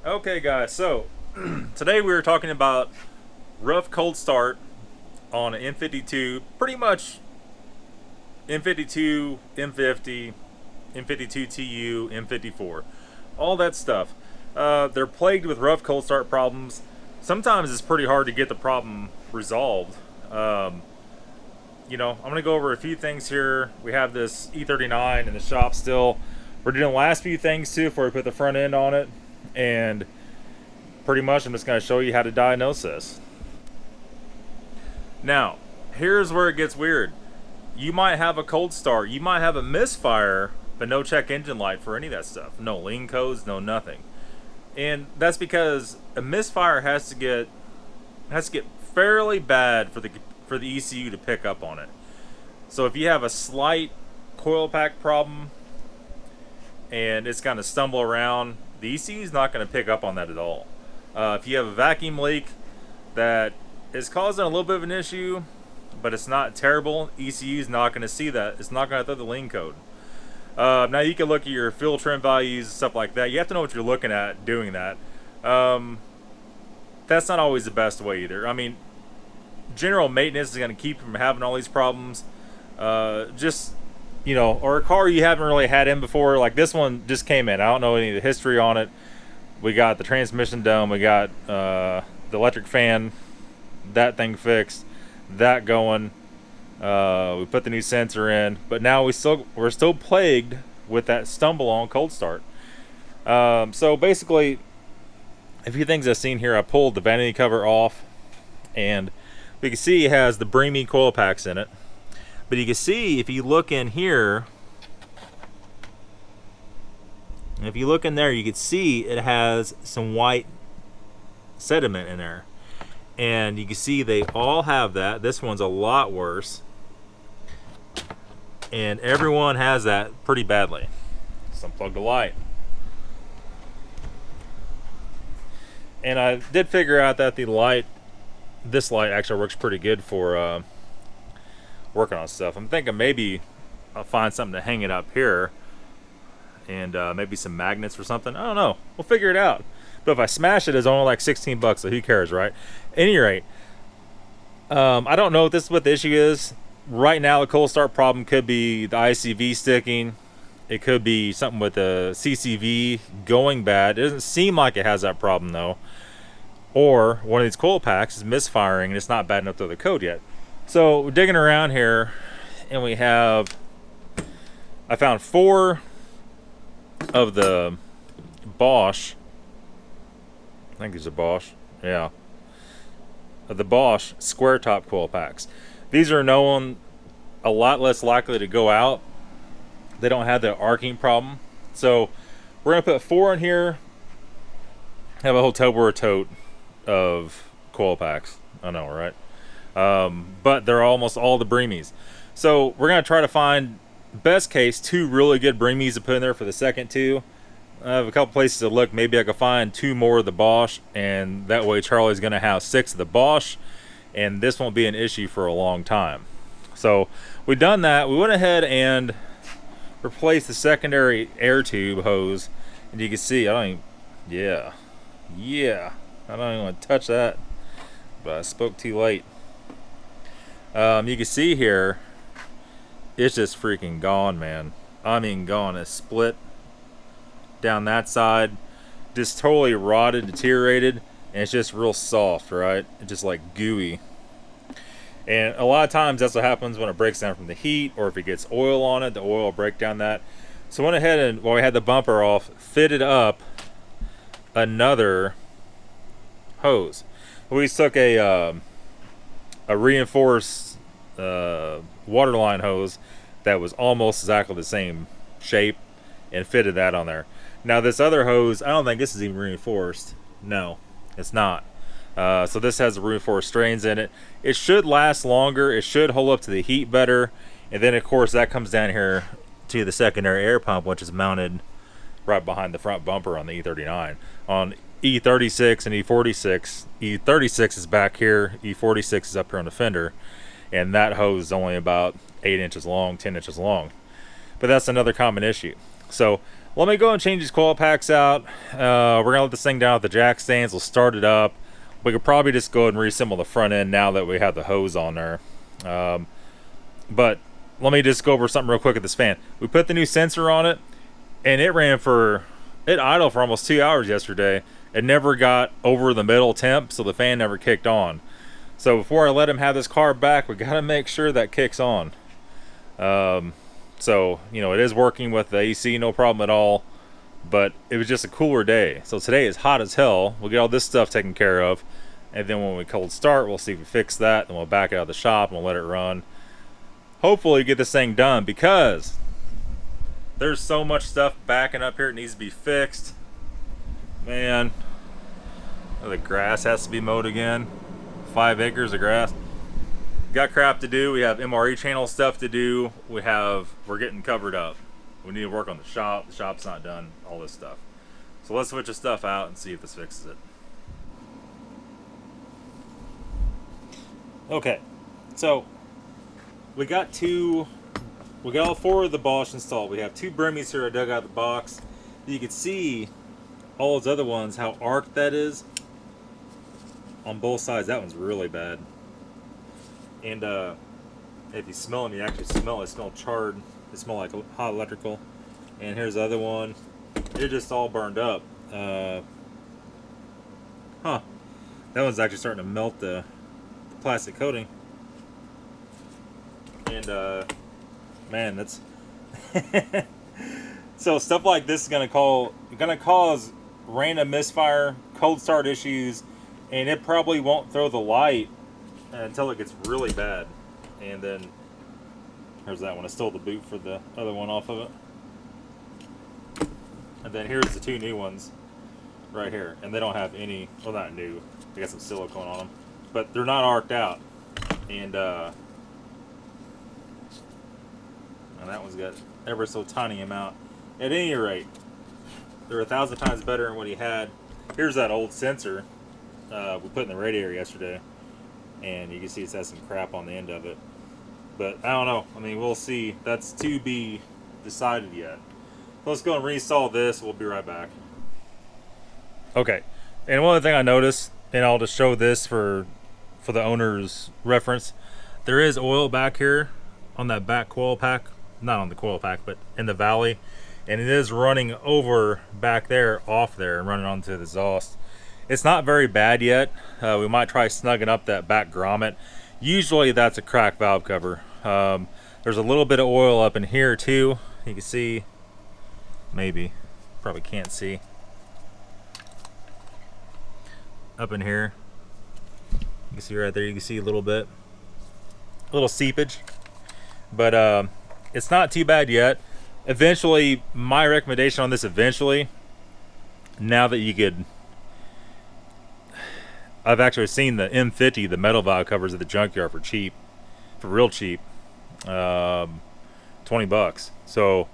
Okay guys, so today we were talking about rough cold start on an M52, pretty much M52, M50, M52 TU, M54, all that stuff. They're plagued with rough cold start problems. Sometimes it's pretty hard to get the problem resolved. I'm going to go over a few things here. We have this E39 in the shop still. We're doing the last few things too before we put the front end on it. And pretty much I'm just going to show you how to diagnose this. Now, here's where it gets weird. You might have a cold start. You might have a misfire, but no check engine light for any of that stuff. No lean codes, no nothing. And that's because a misfire has to get fairly bad for the ECU to pick up on it. So if you have a slight coil pack problem and it's going to stumble around, the ECU is not going to pick up on that at all. If you have a vacuum leak that is causing a little bit of an issue, but it's not terrible, ECU is not going to see that. It's not going to throw the lean code. Now you can look at your fuel trim values and stuff like that. You have to know what you're looking at doing that. That's not always the best way either. I mean, general maintenance is going to keep you from having all these problems. Or a car you haven't really had in before, like this one just came in. I don't know any of the history on it. We got the transmission done. We got the electric fan, that thing fixed, that going. We put the new sensor in, but now we're still plagued with that stumble on cold start. So basically, a few things I've seen here. I pulled the vanity cover off, and we can see it has the Breamy coil packs in it. But you can see if you look in here, if you look in there, you can see it has some white sediment in there. And you can see they all have that. This one's a lot worse. And everyone has that pretty badly. Let's unplug the light. And I did figure out that this light actually works pretty good for working on stuff. I'm thinking maybe I'll find something to hang it up here, and maybe some magnets or something. I don't know. We'll figure it out. But if I smash it, it's only like 16 bucks, so who cares, right? At any rate, I don't know if this is what the issue is. Right now, the cold start problem could be the ICV sticking. It could be something with the CCV going bad. It doesn't seem like it has that problem, though. Or one of these coil packs is misfiring, and it's not bad enough to throw the code yet. So we're digging around here, and I found 4 of the Bosch, I think these are Bosch, yeah, of the Bosch square top coil packs. These are known a lot less likely to go out. They don't have the arcing problem. So we're gonna put 4 in here, have a whole Tupperware tote of coil packs. I know, right? But they're almost all the Breamies. So we're going to try to find, best case, 2 really good Breamies to put in there for the second 2. I have a couple places to look. Maybe I can find 2 more of the Bosch, and that way Charlie's going to have 6 of the Bosch, and this won't be an issue for a long time. So we've done that. We went ahead and replaced the secondary air tube hose, and you can see, I don't even want to touch that, but I spoke too late. You can see here, it's just freaking gone, man. I mean, gone. It's split down that side, just totally rotted, deteriorated, and it's just real soft, right? It's just like gooey. And a lot of times that's what happens when it breaks down from the heat, or if it gets oil on it, the oil will break down that. So I went ahead and, while we had the bumper off, fitted up another hose. We took a reinforced waterline hose that was almost exactly the same shape and fitted that on there. Now this other hose, I don't think this is even reinforced. No, it's not. So this has the reinforced strains in it. It should last longer. It should hold up to the heat better. And then of course that comes down here to the secondary air pump, which is mounted right behind the front bumper on the E39. On E36 and E46, E36 is back here, E46 is up here on the fender, and that hose is only about 8 inches long, 10 inches long. But that's another common issue. So let me go and change these coil packs out. We're gonna let this thing down with the jack stands. We'll start it up. We could probably just go ahead and reassemble the front end now that we have the hose on there. But let me just go over something real quick with this fan. We put the new sensor on it, and it idled for almost 2 hours yesterday. It never got over the middle temp, so the fan never kicked on. So before I let him have this car back, we gotta make sure that kicks on. So, you know, it is working with the AC, no problem at all, but it was just a cooler day. So today is hot as hell. We'll get all this stuff taken care of, and then when we cold start, we'll see if we fix that, then we'll back out of the shop and we'll let it run. Hopefully get this thing done, because there's so much stuff backing up here. It needs to be fixed. Man, the grass has to be mowed again. 5 acres of grass. Got crap to do. We have MRE channel stuff to do. We're getting covered up. We need to work on the shop. The shop's not done. All this stuff. So let's switch the stuff out and see if this fixes it. Okay, so we got all 4 of the Bosch installed. We have 2 Bremies here I dug out of the box. You can see all those other ones, how arced that is on both sides. That one's really bad. And if you smell them, you actually smell it. It smells charred. It smells like hot electrical. And here's the other one. It just all burned up. That one's actually starting to melt the plastic coating. And man, that's so stuff like this is gonna cause random misfire, cold start issues, and it probably won't throw the light until it gets really bad. And then here's that one. I stole the boot for the other one off of it. And then here's the 2 new ones right here, and they don't have any, well, not new, they got some silicone on them, but they're not arced out. And that one's got ever so tiny amount. At any rate, they're 1,000 times better than what he had. Here's that old sensor we put in the radiator yesterday, and you can see it has some crap on the end of it. But I don't know. I mean, we'll see. That's to be decided yet. So let's go and reinstall this. We'll be right back. Okay, and one other thing I noticed, and I'll just show this for the owner's reference, there is oil back here on that back coil pack. Not on the coil pack, but in the valley, and it is running over back there, off there, and running onto the exhaust. It's not very bad yet. We might try snugging up that back grommet. Usually that's a cracked valve cover. There's a little bit of oil up in here too. You can see, maybe, probably can't see. Up in here, you can see right there, you can see a little bit. A little seepage. But it's not too bad yet. Eventually, my recommendation on this eventually, now that you could, I've actually seen the M50, the metal valve covers at the junkyard for cheap, for real cheap, 20 bucks. So,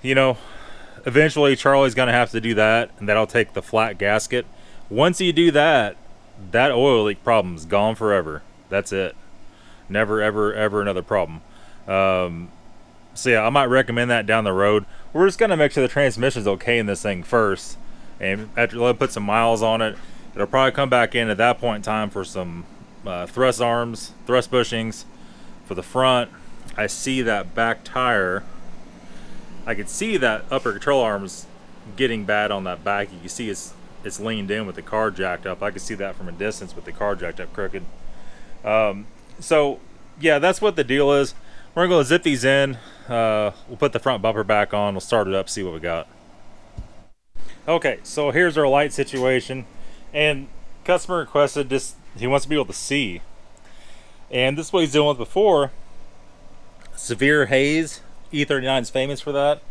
you know, eventually Charlie's gonna have to do that, and that'll take the flat gasket. Once you do that, that oil leak problem is gone forever. That's it. Never, ever, ever another problem. So yeah, I might recommend that down the road. We're just gonna make sure the transmission's okay in this thing first, and after let it put some miles on it, it'll probably come back in at that point in time for some thrust arms, thrust bushings for the front. I see that back tire. I could see that upper control arms getting bad on that back. You can see it's leaned in with the car jacked up. I could see that from a distance with the car jacked up crooked. So yeah, that's what the deal is. We're gonna go zip these in. We'll put the front bumper back on. We'll start it up, see what we got. Okay, so here's our light situation. And customer requested this. He wants to be able to see. And this is what he's dealing with before. Severe haze. E39 is famous for that.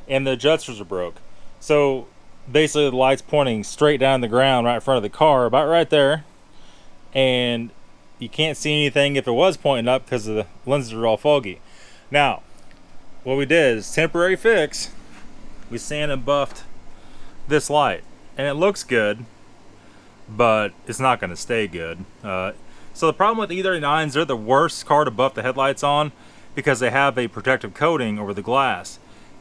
And the adjusters are broke. So basically the light's pointing straight down the ground right in front of the car, about right there. And you can't see anything if it was pointing up because the lenses are all foggy. Now, what we did is temporary fix. We sand and buffed this light, and it looks good, but it's not going to stay good. So the problem with E39s, they're the worst car to buff the headlights on because they have a protective coating over the glass.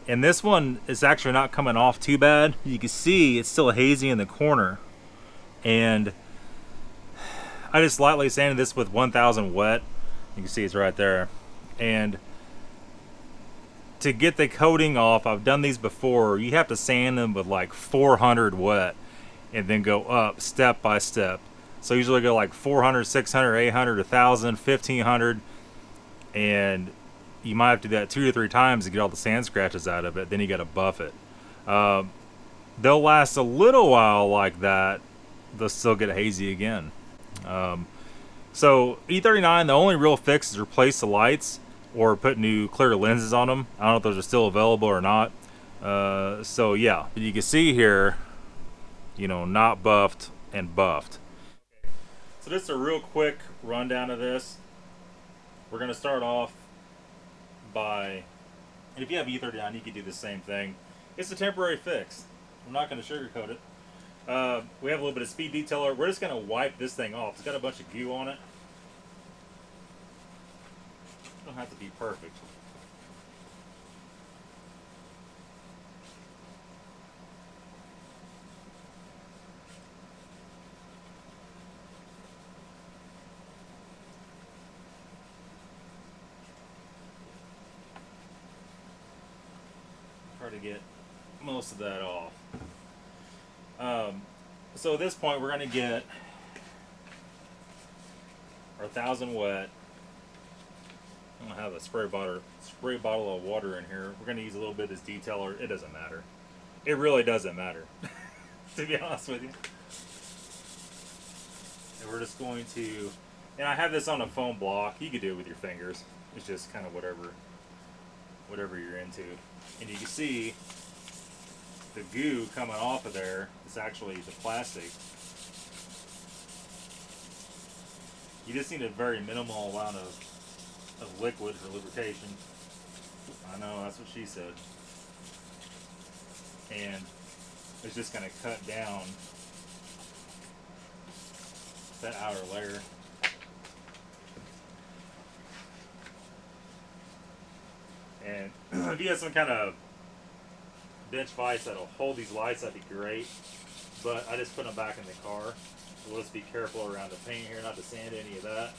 And this one is actually not coming off too bad. You can see it's still hazy in the corner. And I just lightly sanded this with 1000 wet. You can see it's right there. And to get the coating off, I've done these before, you have to sand them with like 400 wet and then go up step by step. So I usually go like 400, 600, 800, 1000, 1500, and you might have to do that 2 to 3 times to get all the sand scratches out of it. Then you got to buff it. They'll last a little while like that. They'll still get hazy again. So E39, the only real fix is replace the lights or put new clear lenses on them. I don't know if those are still available or not. So yeah, but you can see here, you know, not buffed and buffed. So just a real quick rundown of this. We're gonna start off by, and if you have E39, you can do the same thing. It's a temporary fix. I'm not gonna sugarcoat it. We have a little bit of speed detailer. We're just gonna wipe this thing off. It's got a bunch of goo on it. Don't have to be perfect. Try to get most of that off. So at this point, we're going to get our 1000 wet. I'm gonna have a spray bottle of water in here. We're gonna use a little bit of this detailer. It doesn't matter. It really doesn't matter, to be honest with you. And we're just going to, and I have this on a foam block. You could do it with your fingers. It's just kind of whatever you're into. And you can see the goo coming off of there is actually the plastic. You just need a very minimal amount of liquid for lubrication. I know, that's what she said. And it's just going to cut down that outer layer. And if you have some kind of bench vise that'll hold these lights, that'd be great. But I just put them back in the car. So we'll just be careful around the paint here, not to sand any of that.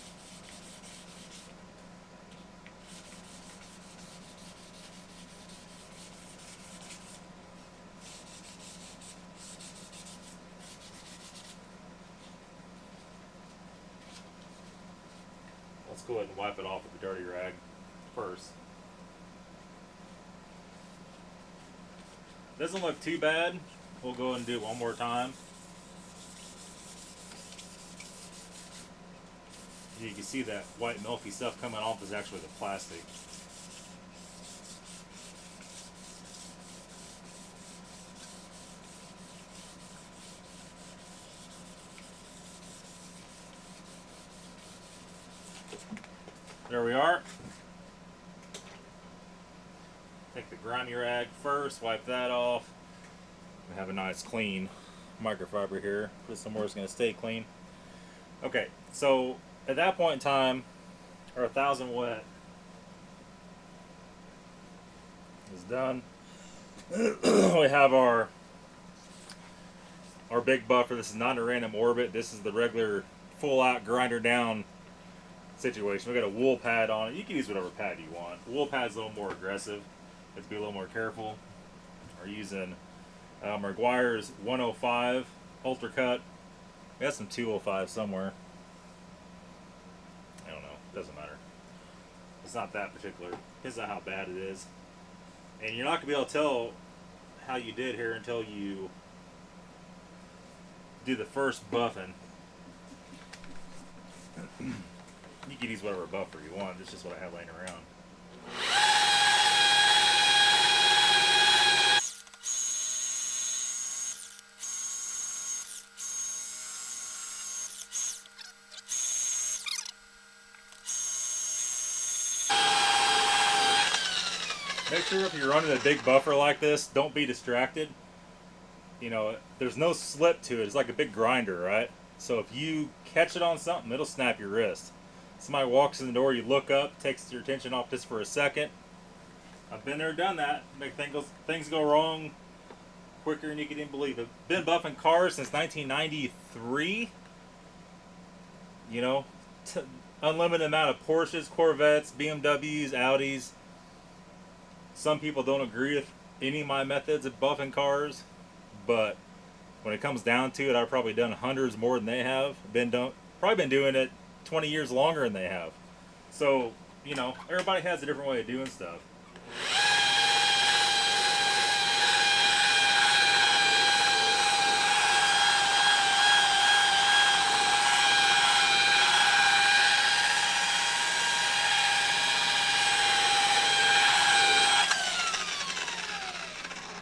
Let's go ahead and wipe it off with the dirty rag first. Doesn't look too bad. We'll go ahead and do it one more time. You can see that white milky stuff coming off is actually the plastic. There we are. Take the grimy rag first, wipe that off. We have a nice clean microfiber here. Put somewhere it's going to stay clean. Okay, so at that point in time, our 1000 wet is done. We have our big buffer. This is not a random orbit. This is the regular full out grinder down situation. We got a wool pad on it. You can use whatever pad you want. The wool pad's a little more aggressive. You have to be a little more careful. We're using Maguire's 105 Ultra Cut. We got some 205 somewhere. I don't know. Doesn't matter. It's not that particular. Depends on how bad it is. And you're not going to be able to tell how you did here until you do the first buffing. You can use whatever buffer you want. This is just what I have laying around. Make sure if you're running a big buffer like this, don't be distracted. You know, there's no slip to it. It's like a big grinder, right? So if you catch it on something, it'll snap your wrist. Somebody walks in the door, you look up, takes your attention off just for a second, I've been there, done that. Make things go wrong quicker than you can even believe it. Been buffing cars since 1993. You know, unlimited amount of Porsches, Corvettes, BMWs, Audis. Some people don't agree with any of my methods of buffing cars, but when it comes down to it, I've probably done hundreds more than they have. Probably been doing it 20 years longer than they have. So, you know, everybody has a different way of doing stuff.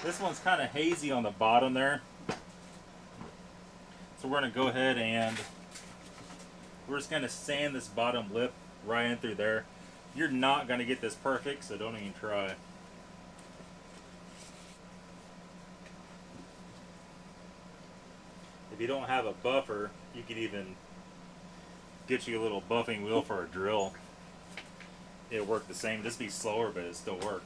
This one's kind of hazy on the bottom there. So we're going to go ahead and we're just going to sand this bottom lip right in through there. You're not going to get this perfect, so don't even try. If you don't have a buffer, you could even get you a little buffing wheel for a drill. It'll work the same. Just be slower, but it'll still work.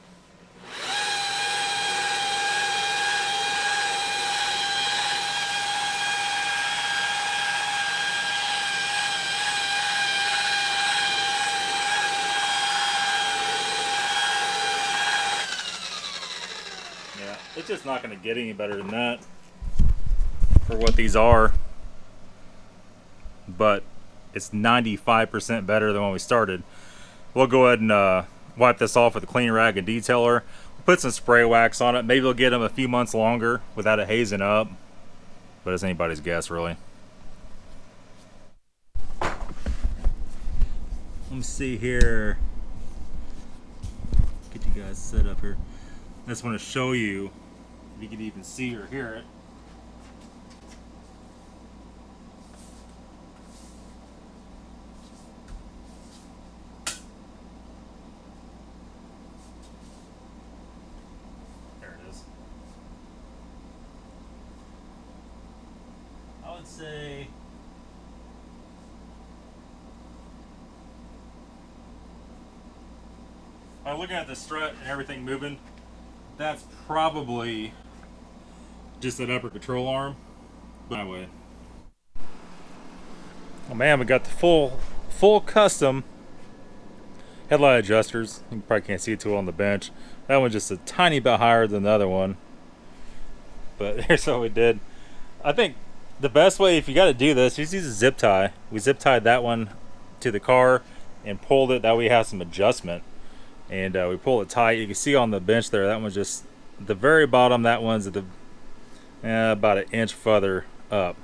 It's just not going to get any better than that for what these are, but it's 95% better than when we started. We'll go ahead and wipe this off with a clean rag and detailer. We'll put some spray wax on it. Maybe we'll get them a few months longer without it hazing up, but it's anybody's guess, really. Let me see here. Get you guys set up here. I just want to show you if you can even see or hear it. There it is. I would say by looking at the strut and everything moving, that's probably just that upper control arm. But anyway. Oh man, we got the full custom headlight adjusters. You probably can't see it too well on the bench. That one's just a tiny bit higher than the other one. But here's what we did. I think the best way, if you got to do this, just use a zip tie. We zip tied that one to the car and pulled it. That way you have some adjustment. And we pull it tight. You can see on the bench there, that one's just at the very bottom. That one's at the about an inch further up,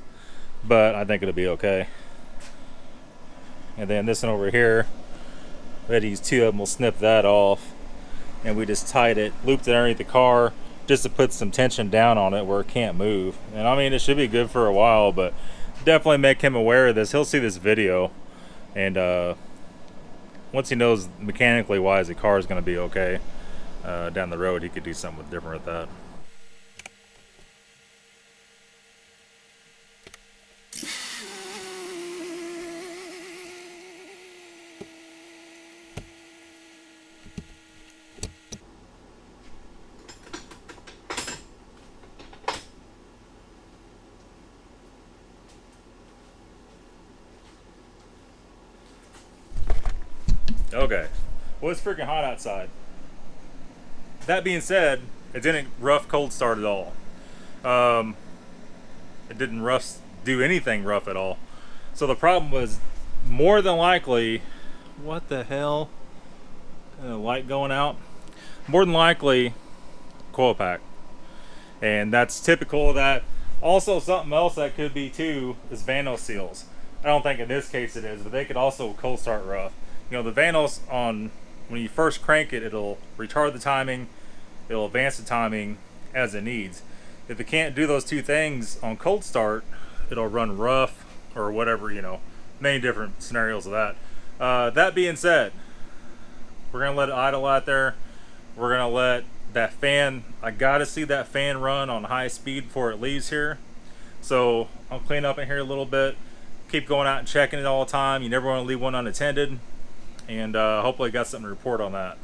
but I think it'll be okay. And then this one over here, we had to use two of them. We'll snip that off, and we just tied it, looped it underneath the car just to put some tension down on it where it can't move. And I mean, it should be good for a while, but definitely make him aware of this. He'll see this video, and once he knows mechanically wise the car is going to be okay down the road, he could do something different with that. Okay, well, it's freaking hot outside. That being said, it didn't rough cold start at all. It didn't do anything rough at all. So the problem was more than likely, what the hell? Light going out? More than likely, coil pack. And that's typical of that. Also, something else that could be too is Vanos seals. I don't think in this case it is, but they could also cold start rough. You know, the Vanos, when you first crank it, it'll retard the timing, it'll advance the timing as it needs. If it can't do those two things on cold start, it'll run rough or whatever, you know, many different scenarios of that. That being said, we're going to let it idle out there. We're going to let that fan, I got to see that fan run on high speed before it leaves here. So I'll clean up in here a little bit, keep going out and checking it all the time. You never want to leave one unattended. And hopefully got something to report on that.